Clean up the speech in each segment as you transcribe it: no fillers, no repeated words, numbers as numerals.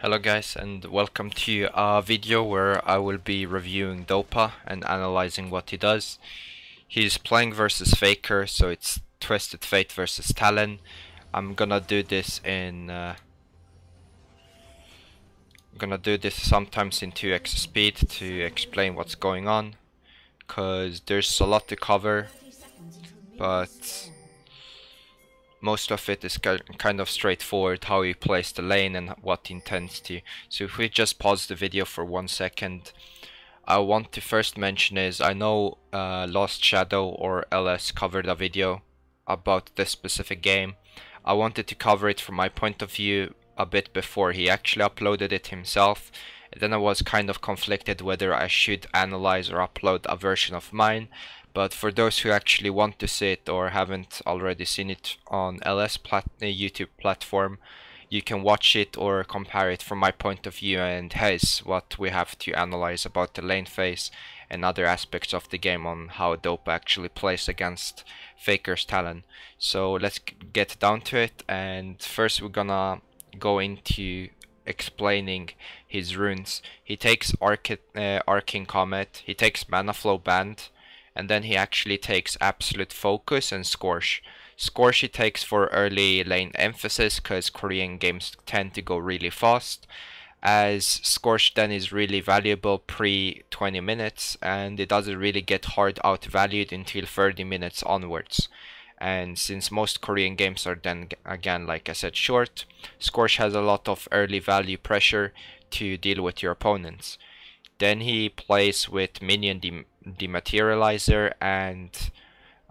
Hello guys, and welcome to a video where I will be reviewing Dopa and analyzing what he does. He's playing versus Faker, so it's Twisted Fate versus Talon. I'm gonna do this sometimes in 2x speed to explain what's going on, cause there's a lot to cover, but most of it is kind of straightforward, how he plays the lane and what he intends to. So if we just pause the video for 1 second, I want to first mention is I know Lost Shadow or LS covered a video about this specific game. I wanted to cover it from my point of view a bit before he actually uploaded it himself. Then I was kind of conflicted whether I should analyze or upload a version of mine. But for those who actually want to see it or haven't already seen it on LS YouTube platform, you can watch it or compare it from my point of view and his, what we have to analyze about the Lanephase and other aspects of the game on how Dopa actually plays against Faker's Talon. So let's get down to it, and first we're gonna go into explaining his runes. He takes Arcing Comet, he takes Mana Flow Band, and then he actually takes Absolute Focus and Scorch. Scorch he takes for early lane emphasis, because Korean games tend to go really fast, as Scorch then is really valuable pre 20 minutes, and it doesn't really get hard outvalued until 30 minutes onwards. And since most Korean games are then again, like I said, short, Scorch has a lot of early value pressure to deal with your opponents. Then he plays with Minion Dematerializer and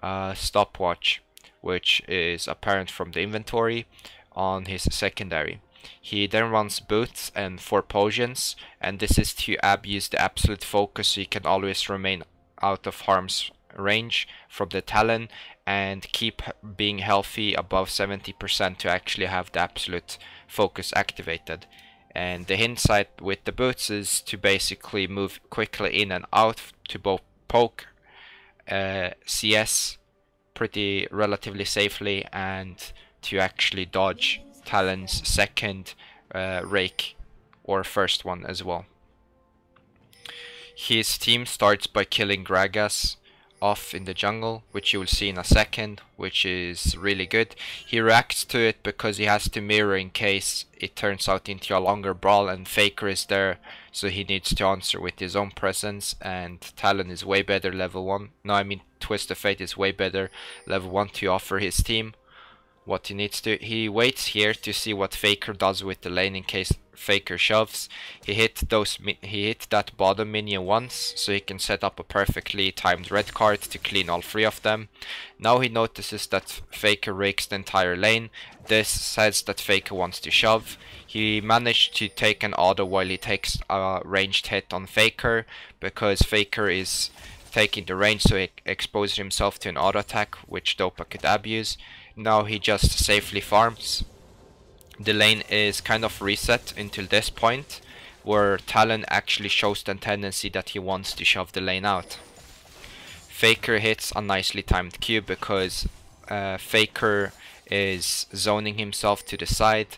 Stopwatch, which is apparent from the inventory on his secondary. He then runs Boots and 4 Potions, and this is to abuse the Absolute Focus so you can always remain out of harm's range from the Talon and keep being healthy above 70% to actually have the Absolute Focus activated. And the hindsight with the boots is to basically move quickly in and out to both poke CS pretty relatively safely and to actually dodge Talon's second rake or first one as well. His team starts by killing Gragas off in the jungle, which you will see in a second, which is really good. He reacts to it because he has to mirror in case it turns out into a longer brawl and Faker is there, so he needs to answer with his own presence, and Talon is way better level 1. No, I mean Twisted Fate is way better level 1 to offer his team what he needs to. He waits here to see what Faker does with the lane in case Faker shoves. He hit that bottom minion once, so he can set up a perfectly timed red card to clean all 3 of them. Now he notices that Faker rakes the entire lane. This says that Faker wants to shove. He managed to take an auto while he takes a ranged hit on Faker, because Faker is taking the range, so he exposes himself to an auto attack, which Dopa could abuse. Now he just safely farms. The lane is kind of reset until this point, where Talon actually shows the tendency that he wants to shove the lane out. Faker hits a nicely timed Q because Faker is zoning himself to the side.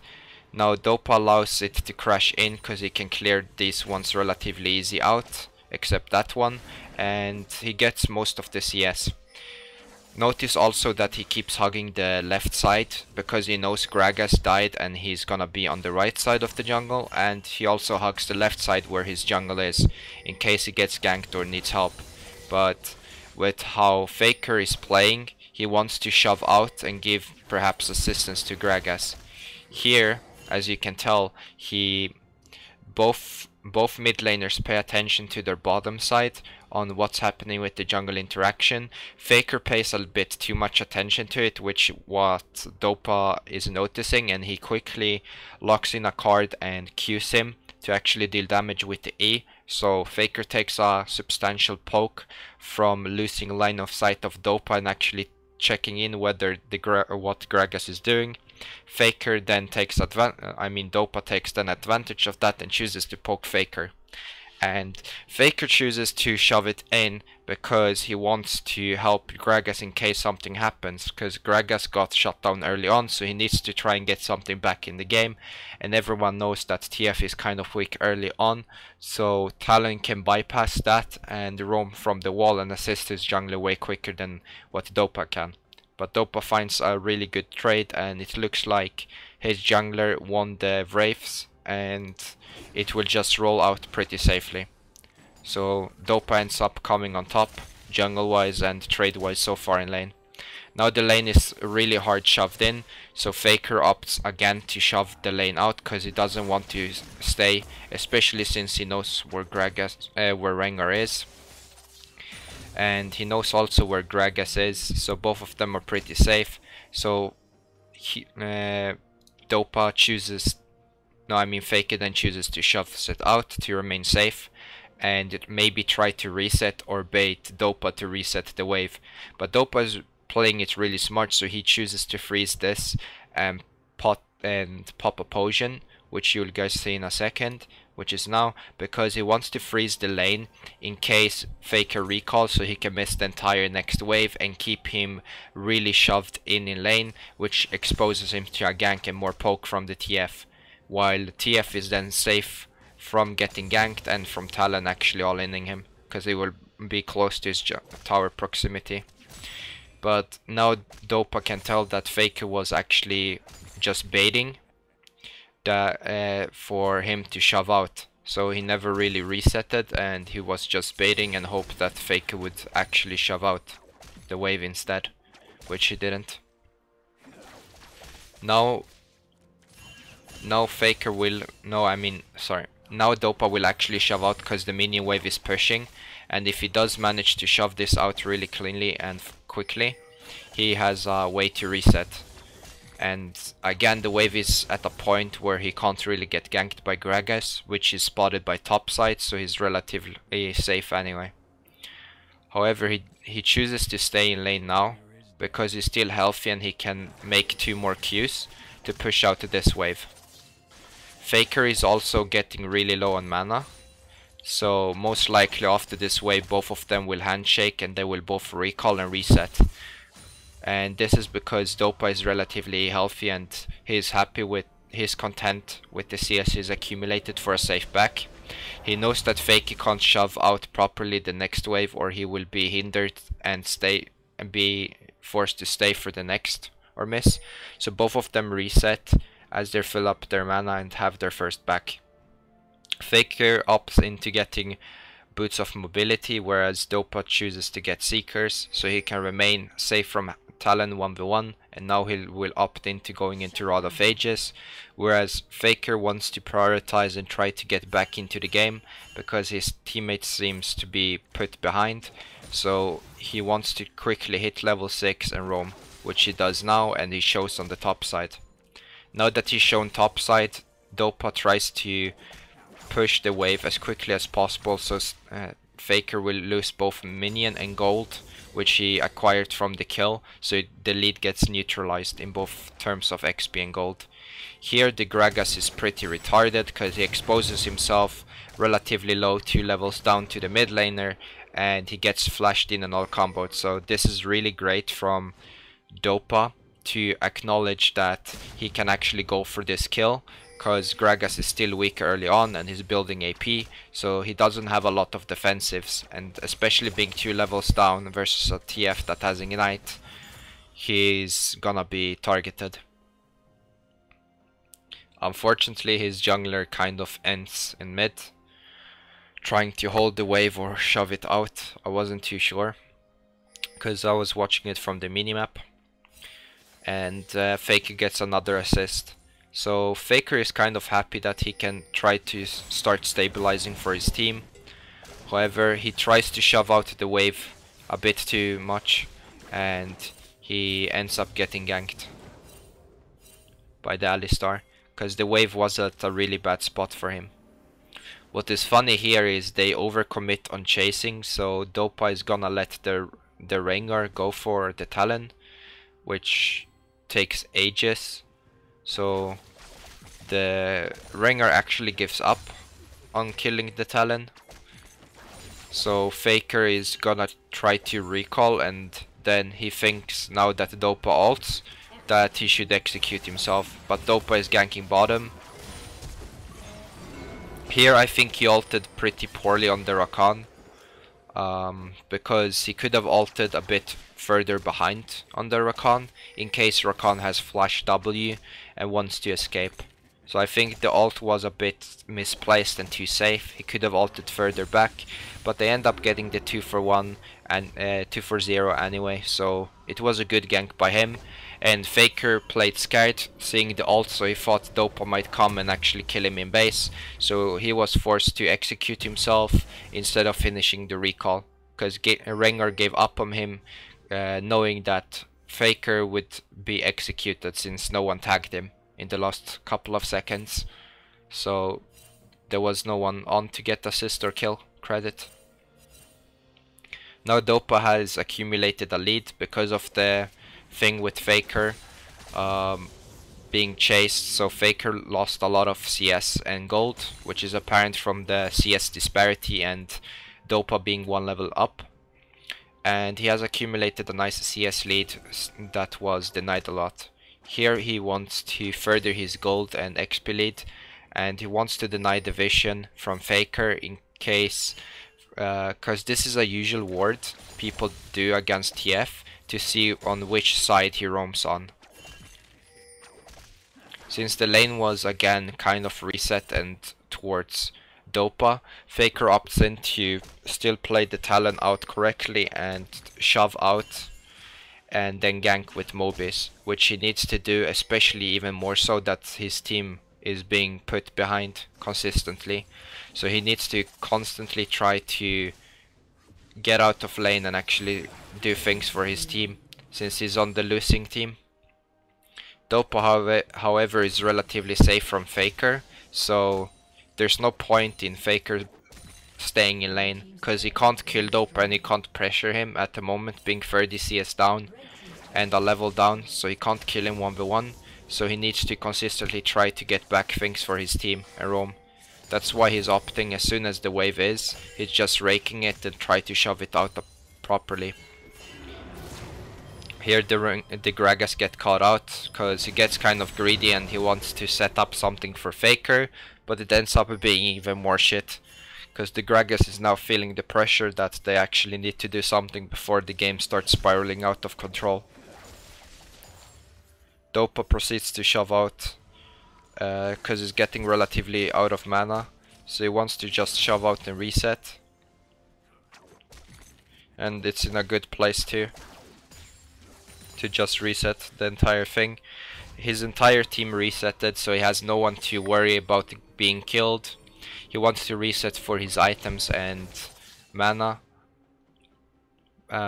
Now Dopa allows it to crash in because he can clear these ones relatively easy out, except that one, and he gets most of the CS. Notice also that he keeps hugging the left side because he knows Gragas died and he's gonna be on the right side of the jungle, and he also hugs the left side where his jungle is in case he gets ganked or needs help. But with how Faker is playing, he wants to shove out and give perhaps assistance to Gragas. Here, as you can tell, both mid laners pay attention to their bottom side on what's happening with the jungle interaction. Faker pays a bit too much attention to it, which what Dopa is noticing, and he quickly locks in a card and Qs him to actually deal damage with the E. So Faker takes a substantial poke from losing line of sight of Dopa and actually checking in whether what Gragas is doing. Faker then takes Dopa takes then advantage of that and chooses to poke Faker. And Faker chooses to shove it in because he wants to help Gragas in case something happens, because Gragas got shut down early on, so he needs to try and get something back in the game. And everyone knows that TF is kind of weak early on, so Talon can bypass that and roam from the wall and assist his jungler way quicker than what Dopa can. But Dopa finds a really good trade, and it looks like his jungler won the Wraiths, and it will just roll out pretty safely. So Dopa ends up coming on top, jungle wise and trade wise so far in lane. Now the lane is really hard shoved in, so Faker opts again to shove the lane out because he doesn't want to stay, especially since he knows where Rengar is. And he knows also where Gragas is, so both of them are pretty safe. So Dopa chooses, no I mean Faker then chooses to shove it out to remain safe, and maybe try to reset or bait Dopa to reset the wave. But Dopa is playing it really smart, so he chooses to freeze this and pop a potion, which you'll guys see in a second, which is now, because he wants to freeze the lane in case Faker recalls, so he can miss the entire next wave and keep him really shoved in lane, which exposes him to a gank and more poke from the TF, while TF is then safe from getting ganked and from Talon actually all-inning him, because he will be close to his tower proximity. But now Dopa can tell that Faker was actually just baiting for him to shove out, so he never really resetted, and he was just baiting and hoped that Faker would actually shove out the wave instead, which he didn't. Now Faker will, now Dopa will actually shove out because the minion wave is pushing, and if he does manage to shove this out really cleanly and quickly, he has a way to reset. And again the wave is at a point where he can't really get ganked by Gragas, which is spotted by topside, so he's relatively safe anyway. However, he chooses to stay in lane now because he's still healthy and he can make 2 more Qs to push out this wave. Faker is also getting really low on mana, so most likely after this wave both of them will handshake and they will both recall and reset. And this is because Dopa is relatively healthy and he's content with the CS he's accumulated for a safe back. He knows that Faker can't shove out properly the next wave or he will be hindered and be forced to stay for the next or miss. So both of them reset as they fill up their mana and have their first back. Faker opts into getting Boots of Mobility, whereas Dopa chooses to get Seekers, so he can remain safe from Talon 1v1, and now he will opt into going into Rod of Ages, whereas Faker wants to prioritize and try to get back into the game because his teammate seems to be put behind, so he wants to quickly hit level 6 and roam, which he does now, and he shows on the top side. Now that he's shown top side, Dopa tries to push the wave as quickly as possible, so Faker will lose both minion and gold, which he acquired from the kill, so the lead gets neutralized in both terms of XP and gold. Here the Gragas is pretty retarded because he exposes himself relatively low 2 levels down to the mid laner, and he gets flashed in and all comboed, so this is really great from Dopa to acknowledge that he can actually go for this kill, because Gragas is still weak early on and he's building AP, so he doesn't have a lot of defensives, and especially being 2 levels down versus a TF that has Ignite, he's gonna be targeted. Unfortunately, his jungler kind of ends in mid, trying to hold the wave or shove it out. I wasn't too sure, because I was watching it from the minimap, and Faker gets another assist. So Faker is kind of happy that he can try to start stabilizing for his team. However, he tries to shove out the wave a bit too much, and he ends up getting ganked by the Alistar, because the wave was at a really bad spot for him. What is funny here is they overcommit on chasing, so Dopa is gonna let the Rengar go for the Talon, which takes ages. So the Rengar actually gives up on killing the Talon, So Faker is gonna try to recall, and then he thinks now that Dopa ults that he should execute himself, but Dopa is ganking bottom. Here I think he ulted pretty poorly on the Rakan, because he could have ulted a bit further behind on the Rakan in case Rakan has flash W and wants to escape. So I think the ult was a bit misplaced and too safe. He could have ulted further back, but they end up getting the 2-for-1 and 2-for-0 anyway, so it was a good gank by him. And Faker played scared, seeing the ult, so he thought Dopa might come and actually kill him in base. So he was forced to execute himself instead of finishing the recall, because Rengar gave up on him, knowing that Faker would be executed since no one tagged him in the last couple of seconds. So there was no one on to get assist or kill credit. Now Dopa has accumulated a lead because of the thing with Faker being chased, so Faker lost a lot of CS and gold, which is apparent from the CS disparity and Dopa being one level up. And he has accumulated a nice CS lead that was denied a lot. Here he wants to further his gold and XP lead, and he wants to deny the vision from Faker in case, because this is a usual ward people do against TF to see on which side he roams on. Since the lane was again kind of reset and towards Dopa, Faker opts in to still play the Talon out correctly and shove out and then gank with Mobis, which he needs to do, especially even more so that his team is being put behind consistently. So he needs to constantly try to get out of lane and actually do things for his team, since he's on the losing team. Dopa, however, is relatively safe from Faker, so there's no point in Faker staying in lane, because he can't kill Dopa and he can't pressure him at the moment, being 30 CS down and a level down, so he can't kill him 1v1, so he needs to consistently try to get back things for his team and roam. That's why he's opting, as soon as the wave is, he's just raking it and try to shove it out properly. Here the Gragas get caught out, because he gets kind of greedy and he wants to set up something for Faker, but it ends up being even more shit, because the Gragas is now feeling the pressure that they actually need to do something before the game starts spiraling out of control. Dopa proceeds to shove out, because he's getting relatively out of mana, so he wants to just shove out and reset. And it's in a good place too, to just reset the entire thing. His entire team resetted, so he has no one to worry about being killed. He wants to reset for his items and mana,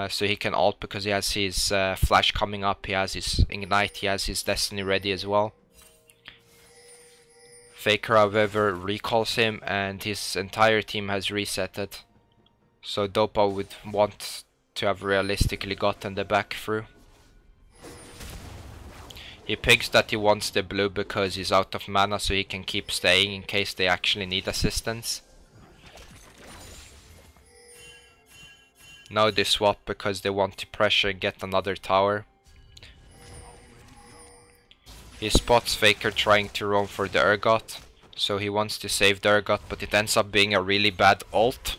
so he can ult because he has his flash coming up, he has his ignite, he has his destiny ready as well. Faker, however, recalls him and his entire team has resetted, so Dopa would want to have realistically gotten the back through. He picks that he wants the blue because he's out of mana, so he can keep staying in case they actually need assistance. Now they swap because they want to pressure and get another tower. He spots Faker trying to roam for the Urgot, so he wants to save the Urgot, but it ends up being a really bad ult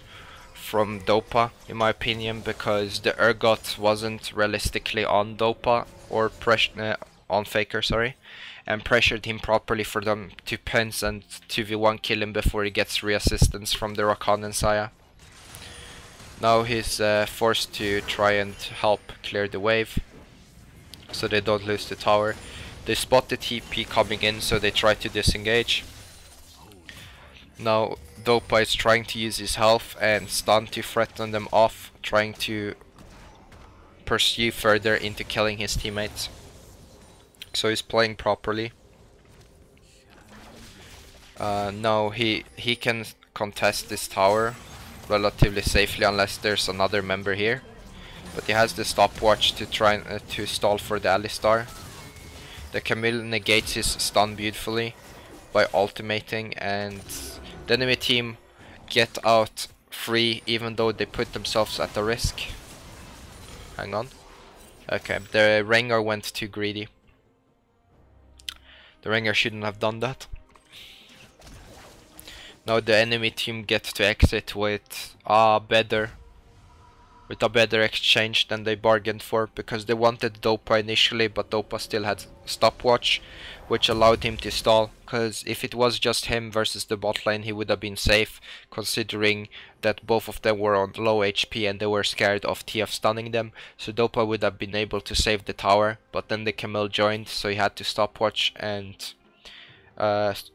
from Dopa, in my opinion, because the Urgot wasn't realistically on Dopa, or on Faker, sorry, and pressured him properly for them to pens and 2v1 kill him before he gets re-assistance from the Rakan and Saya. Now he's forced to try and help clear the wave, so they don't lose the tower. They spot the TP coming in, so they try to disengage. Now Dopa is trying to use his health and stun to threaten them off, trying to pursue further into killing his teammates. So he's playing properly. Now he can contest this tower relatively safely unless there's another member here, but he has the stopwatch to try to stall for the Alistar. The Camille negates his stun beautifully by ultimating, and the enemy team get out free even though they put themselves at the risk. Hang on. Okay, the Rengar went too greedy. The Rengar shouldn't have done that. Now the enemy team gets to exit with a better exchange than they bargained for, because they wanted Dopa initially, but Dopa still had stopwatch, which allowed him to stall, because if it was just him versus the bot lane, he would have been safe, considering that both of them were on low HP and they were scared of TF stunning them, so Dopa would have been able to save the tower, but then the Camille joined, so he had to stopwatch and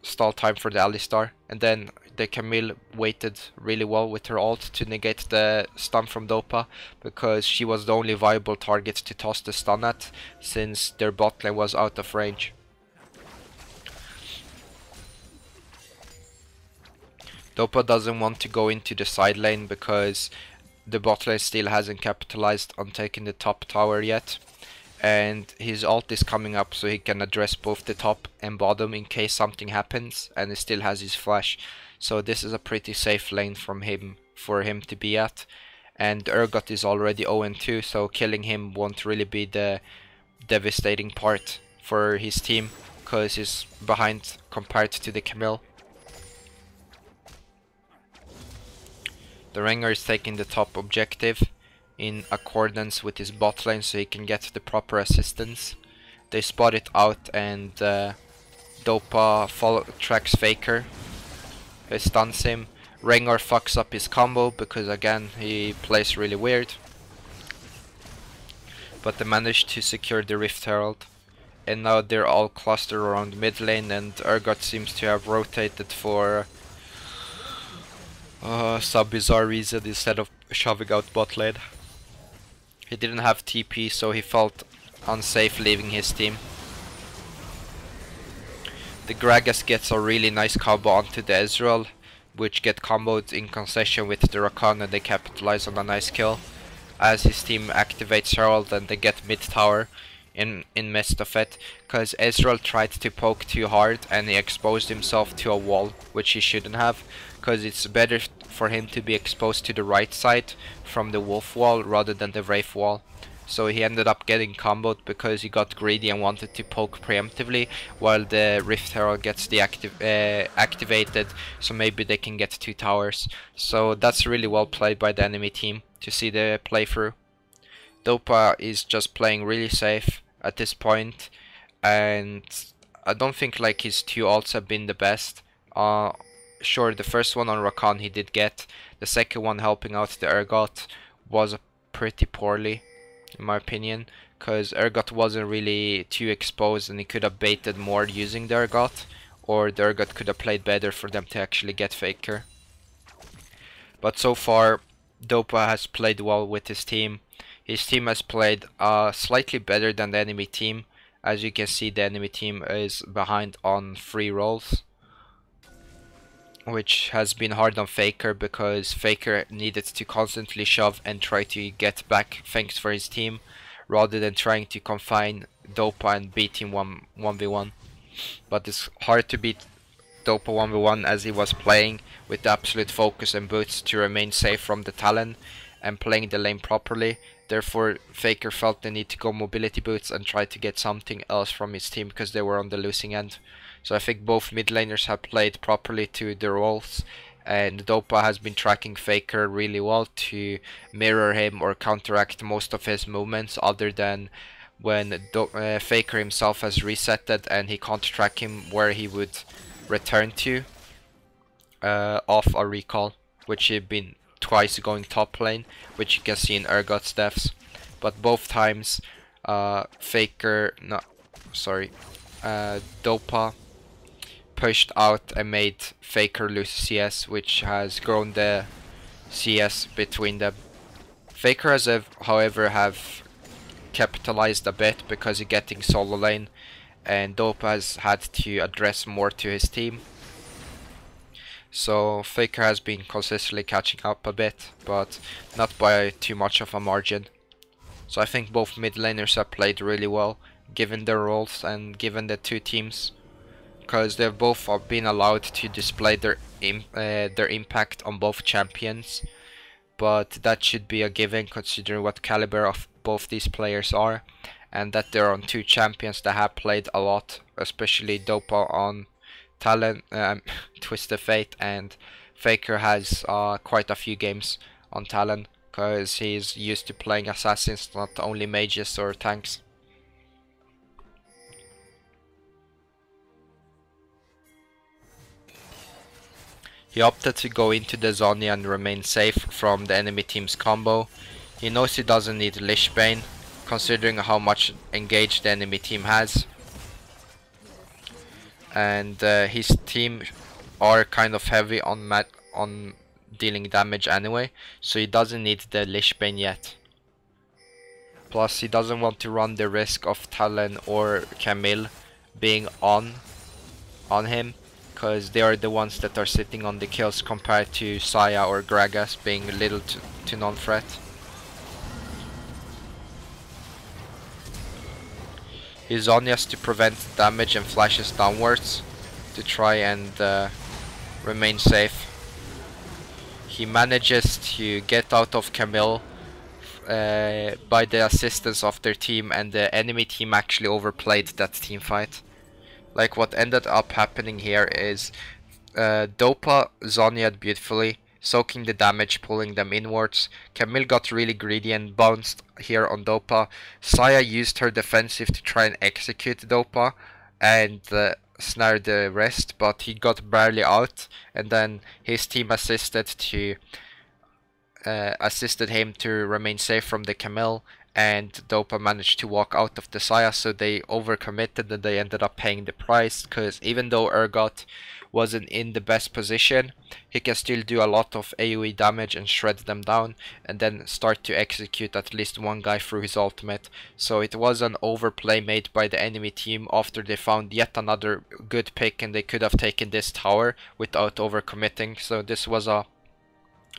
stall time for the Alistar, and then the Camille waited really well with her ult to negate the stun from Dopa, because she was the only viable target to toss the stun at, since their bot lane was out of range. Dopa doesn't want to go into the side lane because the bot lane still hasn't capitalized on taking the top tower yet, and his ult is coming up so he can address both the top and bottom in case something happens, and he still has his flash. So this is a pretty safe lane for him to be at, and Urgot is already 0-2, so killing him won't really be the devastating part for his team, because he's behind compared to the Camille. The Rengar is taking the top objective in accordance with his bot lane so he can get the proper assistance. They spot it out, and Dopa tracks Faker. He stuns him. Rengar fucks up his combo because again he plays really weird. But they managed to secure the Rift Herald. And now they're all clustered around mid lane, and Urgot seems to have rotated for some bizarre reason instead of shoving out bot lane. He didn't have TP, so he felt unsafe leaving his team. The Gragas gets a really nice combo onto the Ezreal, which get comboed in concession with the Rakan, and they capitalize on a nice kill. As his team activates Herald, and they get mid tower in midst of it, because Ezreal tried to poke too hard and he exposed himself to a wall, which he shouldn't have, because it's better for him to be exposed to the right side from the wolf wall rather than the wraith wall. So he ended up getting comboed because he got greedy and wanted to poke preemptively, while the Rift Herald gets activated, so maybe they can get 2 towers. So that's really well played by the enemy team to see the playthrough. Dopa is just playing really safe at this point, and I don't think like his 2 ults have been the best. Sure, the first one on Rakan he did get. The second one helping out the Urgot was pretty poorly, in my opinion, because Urgot wasn't really too exposed and he could have baited more using the Urgot, or the Urgot could have played better for them to actually get Faker. But so far, Dopa has played well with his team. His team has played slightly better than the enemy team. As you can see, the enemy team is behind on 3 rolls, which has been hard on Faker because Faker needed to constantly shove and try to get back thanks for his team, rather than trying to confine Dopa and beat him 1v1. But it's hard to beat Dopa 1v1 as he was playing with absolute focus and boots to remain safe from the Talon and playing the lane properly. Therefore Faker felt the need to go mobility boots and try to get something else from his team because they were on the losing end. So I think both mid laners have played properly to their roles, and Dopa has been tracking Faker really well to mirror him or counteract most of his movements, other than when Faker himself has resetted and he can't track him where he would return to off a recall, which he'd been twice going top lane, which you can see in Urgot's deaths. But both times Dopa pushed out and made Faker lose CS, which has grown the CS between them. Faker has however have capitalized a bit because he's getting solo lane, and Dopa has had to address more to his team. So Faker has been consistently catching up a bit, but not by too much of a margin. So I think both mid laners have played really well, given their roles and given the 2 teams, because they've both been allowed to display their impact on both champions. but that should be a given considering what caliber of both these players are, and that they're on two champions that have played a lot, especially Dopa on Talon, Twisted Fate, and Faker has quite a few games on Talon because he's used to playing assassins, not only mages or tanks. He opted to go into the Zonia and remain safe from the enemy team's combo. He knows he doesn't need Lich Bane, considering how much engaged the enemy team has. And his team are kind of heavy on dealing damage anyway, so he doesn't need the Lich Bane yet. Plus he doesn't want to run the risk of Talon or Camille being on him, because they are the ones that are sitting on the kills compared to Saya or Gragas being little to non-threat. He Zonias to prevent damage and flashes downwards to try and remain safe. He manages to get out of Camille by the assistance of their team, and the enemy team actually overplayed that team fight. Like, what ended up happening here is Dopa Zonia'd beautifully, soaking the damage, pulling them inwards. Camille got really greedy and bounced here on Dopa. Saya used her defensive to try and execute Dopa and snare the rest, but he got barely out, and then his team assisted him to remain safe from the Camille, and Dopa managed to walk out of the Saya, so they overcommitted and they ended up paying the price, because even though Urgot wasn't in the best position, he can still do a lot of AoE damage and shred them down, and then start to execute at least one guy through his ultimate. So it was an overplay made by the enemy team after they found yet another good pick, and they could have taken this tower without overcommitting. So this was a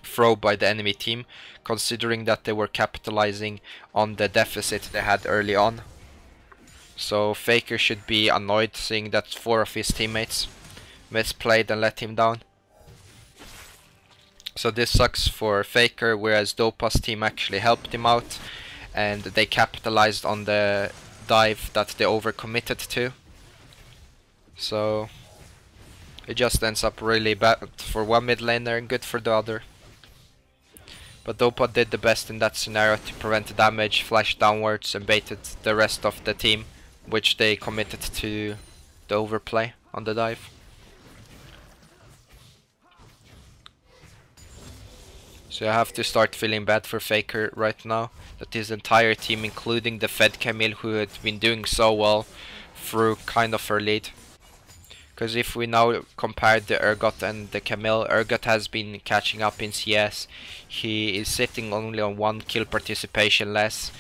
throw by the enemy team, considering that they were capitalizing on the deficit they had early on. So Faker should be annoyed seeing that 4 of his teammates misplayed and let him down. So this sucks for Faker, whereas Dopa's team actually helped him out and they capitalized on the dive that they overcommitted to. So it just ends up really bad for one mid laner and good for the other. But Dopa did the best in that scenario to prevent the damage, flashed downwards and baited the rest of the team, which they committed to the overplay on the dive. So I have to start feeling bad for Faker right now, that his entire team, including the Fed Camille, who had been doing so well, through kind of her lead. Because if we now compare the Urgot and the Camille, Urgot has been catching up in CS. He is sitting only on 1 kill participation less.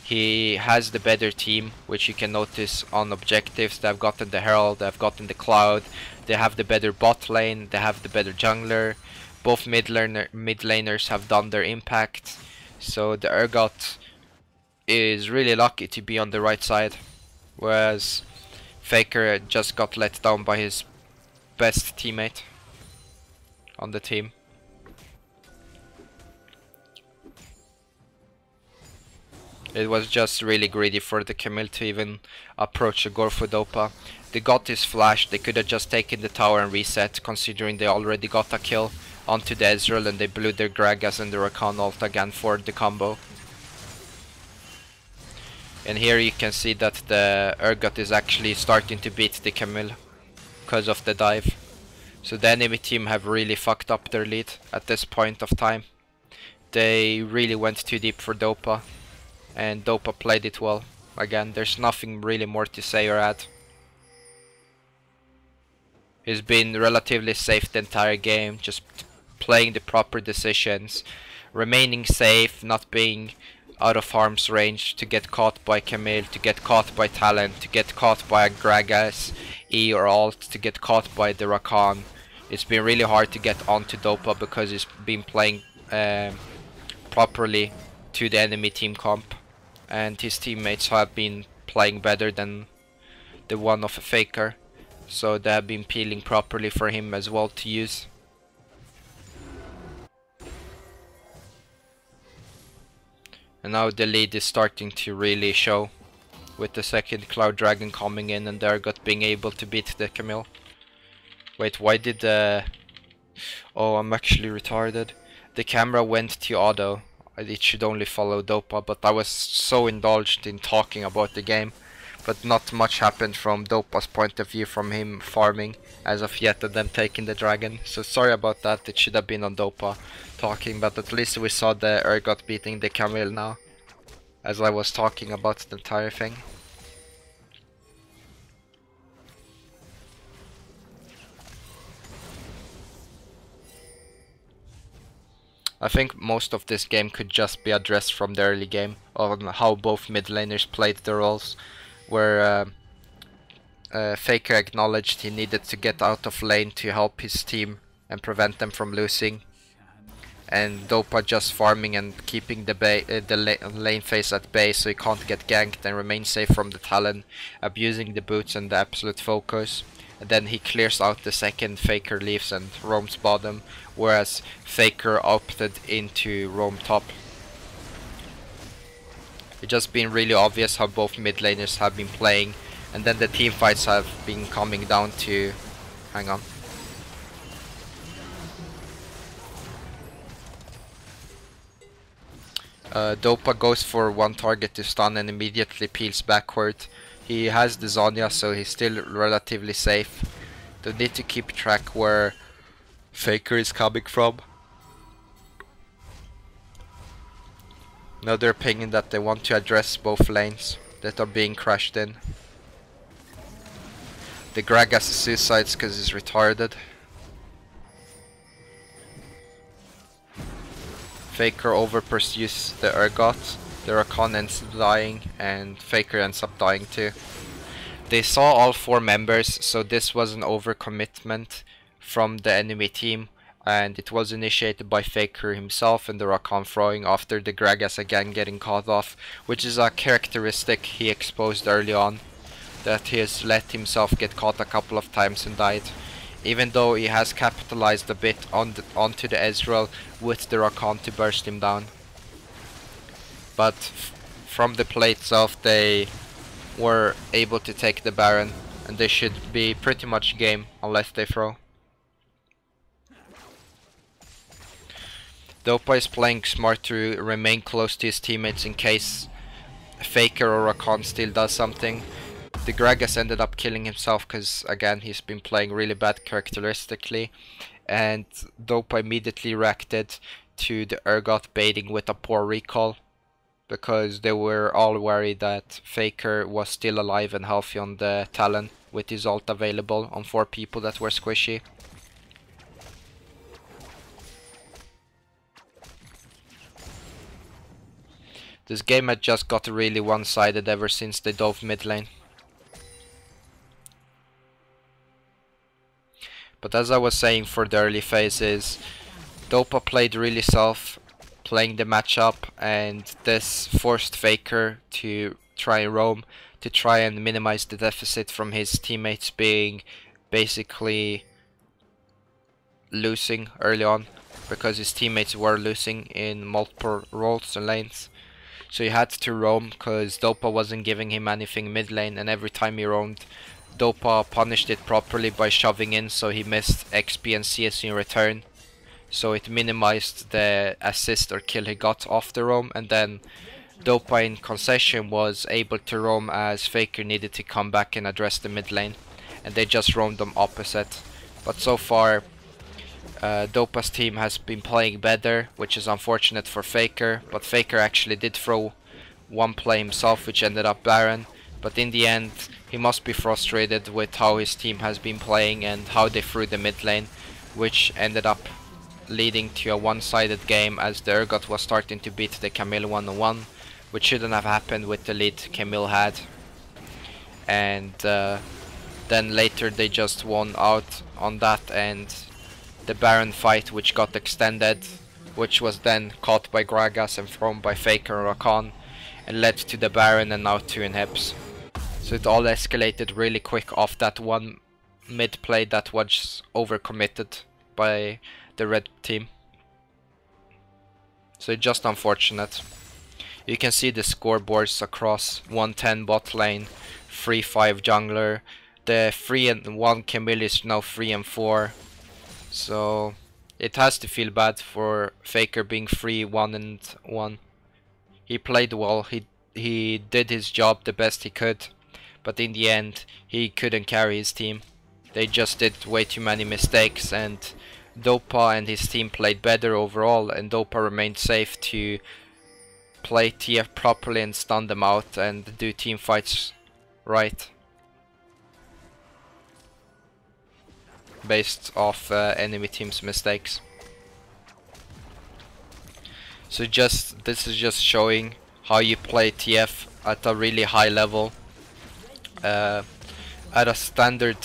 He has the better team, which you can notice on objectives. They've gotten the Herald, they've gotten the Cloud, they have the better bot lane, they have the better jungler. Both mid laners have done their impact. So the Urgot is really lucky to be on the right side. Whereas Faker just got let down by his best teammate on the team. It was just really greedy for the Camille to even approach a Gorfo Dopa. They got his flash, they could have just taken the tower and reset, considering they already got a kill onto the Ezreal, and they blew their Gragas and the Rakan ult again for the combo. And here you can see that the Urgot is actually starting to beat the Camille because of the dive. So the enemy team have really fucked up their lead at this point of time. They really went too deep for Dopa, and Dopa played it well. Again, there's nothing really more to say or add. He's been relatively safe the entire game, just playing the proper decisions, remaining safe, not being out of harm's range to get caught by Camille, to get caught by Talon, to get caught by a Gragas, E or alt, to get caught by the Rakan. It's been really hard to get onto Dopa because he's been playing properly to the enemy team comp, and his teammates have been playing better than the one of a Faker, so they have been peeling properly for him as well to use. And now the lead is starting to really show, with the second Cloud Dragon coming in and Ergot being able to beat the Camille. Wait, why did the... Oh, I'm actually retarded. The camera went to Apdo. It should only follow Dopa, but I was so indulged in talking about the game. But not much happened from Dopa's point of view, from him farming as of yet and them taking the dragon. So sorry about that, it should have been on Dopa talking, but at least we saw the Ergot beating the Camille now, as I was talking about the entire thing. I think most of this game could just be addressed from the early game on how both mid laners played their roles, where Faker acknowledged he needed to get out of lane to help his team and prevent them from losing, and Dopa just farming and keeping the Lanephase at bay so he can't get ganked and remain safe from the Talon, abusing the boots and the absolute focus. And then he clears out the second Faker leaves and roams bottom, whereas Faker opted into roam top. It's just been really obvious how both mid laners have been playing, and then the team fights have been coming down to... hang on. Dopa goes for one target to stun and immediately peels backward. He has the Zhonya, so he's still relatively safe. Don't need to keep track where Faker is coming from. Now they're pinging that they want to address both lanes that are being crashed in. The Gragas suicides because he's retarded. Faker over pursues the Ergot. The Rakan ends up dying and Faker ends up dying too. They saw all four members, so this was an overcommitment from the enemy team, and it was initiated by Faker himself and the Rakan throwing after the Gragas again getting caught off, which is a characteristic he exposed early on, that he has let himself get caught a couple of times and died. Even though he has capitalized a bit onto the Ezreal with the Rakan to burst him down. But from the play itself they were able to take the Baron, and they should be pretty much game unless they throw. Dopa is playing smart to remain close to his teammates in case Faker or Rakan still does something. The Gragas ended up killing himself because again he's been playing really bad characteristically, and Dopa immediately reacted to the Ergot baiting with a poor recall, because they were all worried that Faker was still alive and healthy on the Talon with his ult available on 4 people that were squishy. This game had just got really one-sided ever since they dove mid lane. But as I was saying for the early phases, Dopa played really soft, playing the matchup, and this forced Faker to try and roam, to try and minimize the deficit from his teammates being basically losing early on, because his teammates were losing in multiple roles and lanes. So he had to roam because Dopa wasn't giving him anything mid lane, and every time he roamed, Dopa punished it properly by shoving in, so he missed XP and CS in return. So it minimized the assist or kill he got off the roam, and then Dopa in concession was able to roam as Faker needed to come back and address the mid lane, and they just roamed them opposite. But so far Dopa's team has been playing better, which is unfortunate for Faker, but Faker actually did throw one play himself which ended up Baron, but in the end he must be frustrated with how his team has been playing and how they threw the mid lane, which ended up leading to a one-sided game as the Ergot was starting to beat the Camille 1-on-1, which shouldn't have happened with the lead Camille had. And then later they just won out on that, and the Baron fight which got extended, which was then caught by Gragas and thrown by Faker and Rakan, and led to the Baron and now 2 inhibs. So it all escalated really quick off that one mid play that was overcommitted by the red team. So it's just unfortunate. You can see the scoreboards across 110 bot lane, 3-5 jungler. The 3-1 Camille is now 3-4. So it has to feel bad for Faker being 3-1-1. He played well, he did his job the best he could, but in the end he couldn't carry his team. They just did way too many mistakes, and Dopa and his team played better overall, and Dopa remained safe to play TF properly and stun them out and do team fights right, based off enemy team's mistakes. So this is just showing how you play TF at a really high level, at a standard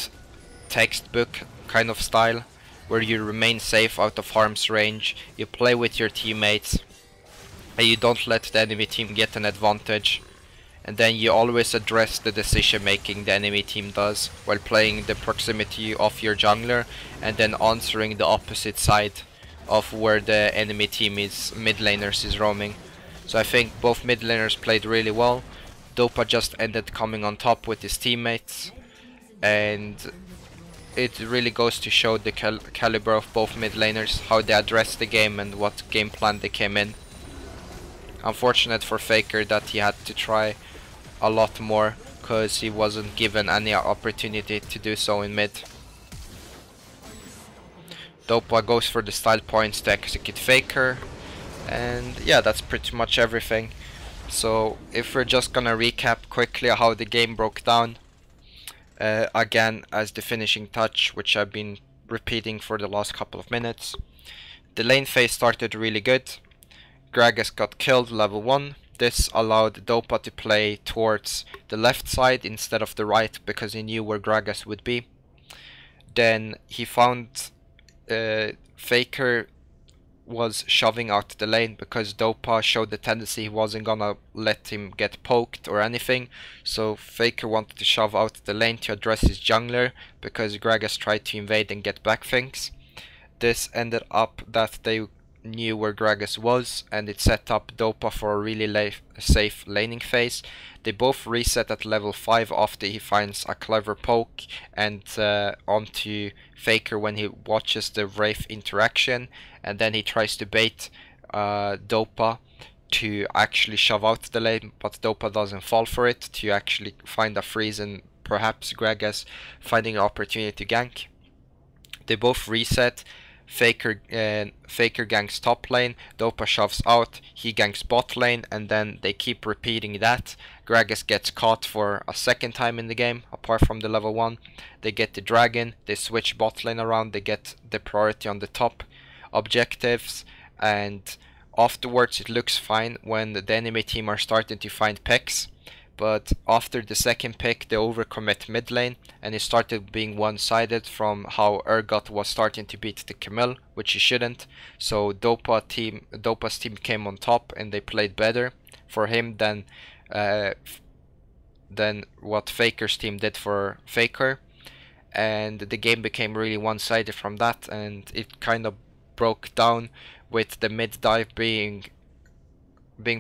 textbook kind of style, where you remain safe out of harm's range, you play with your teammates, and you don't let the enemy team get an advantage. And then you always address the decision making the enemy team does while playing the proximity of your jungler, and then answering the opposite side of where the enemy team is, mid laners is roaming. So I think both mid laners played really well. Dopa just ended coming on top with his teammates, and it really goes to show the caliber of both mid laners, how they addressed the game and what game plan they came in. Unfortunate for Faker that he had to try a lot more, because he wasn't given any opportunity to do so in mid. Dopa goes for the style points to execute Faker, and yeah, that's pretty much everything. So if we're just gonna recap quickly how the game broke down, again as the finishing touch, which I've been repeating for the last couple of minutes. The lane phase started really good. Gragas got killed level 1. This allowed Dopa to play towards the left side instead of the right, because he knew where Gragas would be. Then he found Faker was shoving out the lane, because Dopa showed the tendency he wasn't gonna let him get poked or anything. So Faker wanted to shove out the lane to address his jungler, because Gragas tried to invade and get back things. This ended up that they knew where Gragas was, and it set up Dopa for a really safe laning phase. They both reset at level 5 after he finds a clever poke and onto Faker when he watches the Wraith interaction, and then he tries to bait Dopa to actually shove out the lane, but Dopa doesn't fall for it, to actually find a freeze and perhaps Gragas finding an opportunity to gank. They both reset. Faker ganks top lane, Dopa shoves out, he ganks bot lane, and then they keep repeating that. Gragas gets caught for a second time in the game, apart from the level 1. They get the dragon, they switch bot lane around, they get the priority on the top objectives, and afterwards it looks fine when the enemy team are starting to find picks. But after the second pick, they overcommit mid lane, and it started being one-sided from how Urgot was starting to beat the Camille, which he shouldn't. So Dopa's team came on top, and they played better for him than what Faker's team did for Faker. And the game became really one-sided from that, and it kind of broke down with the mid dive being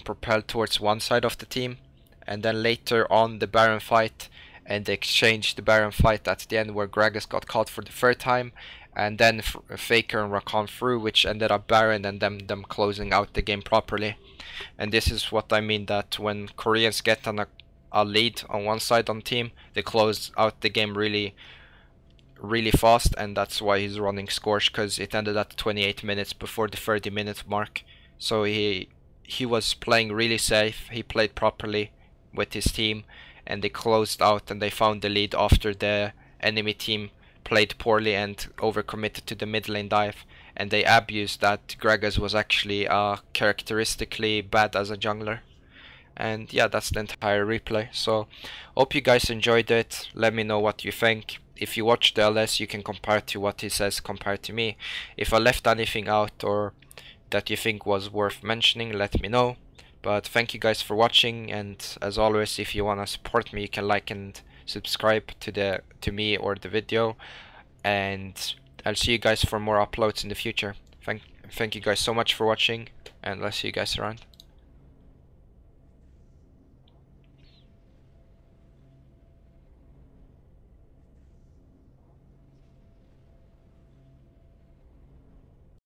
propelled towards one side of the team. And then later on the Baron fight, and they exchanged the Baron fight at the end, where Gragas got caught for the third time, and then Faker and Rakan through, which ended up Baron and them closing out the game properly. And this is what I mean, that when Koreans get on a lead on one side on team, they close out the game really fast, and that's why he's running Scorch, because it ended at 28 minutes before the 30-minute mark. So he was playing really safe, he played properly with his team, and they closed out and they found the lead after the enemy team played poorly and overcommitted to the mid lane dive, and they abused that Gragas was actually characteristically bad as a jungler. And yeah, that's the entire replay. So hope you guys enjoyed it. Let me know what you think. If you watch the LS, you can compare to what he says compared to me. If I left anything out or that you think was worth mentioning, let me know. But thank you guys for watching, and as always, if you want to support me, you can like and subscribe to me or the video, and I'll see you guys for more uploads in the future. Thank you guys so much for watching, and I'll see you guys around.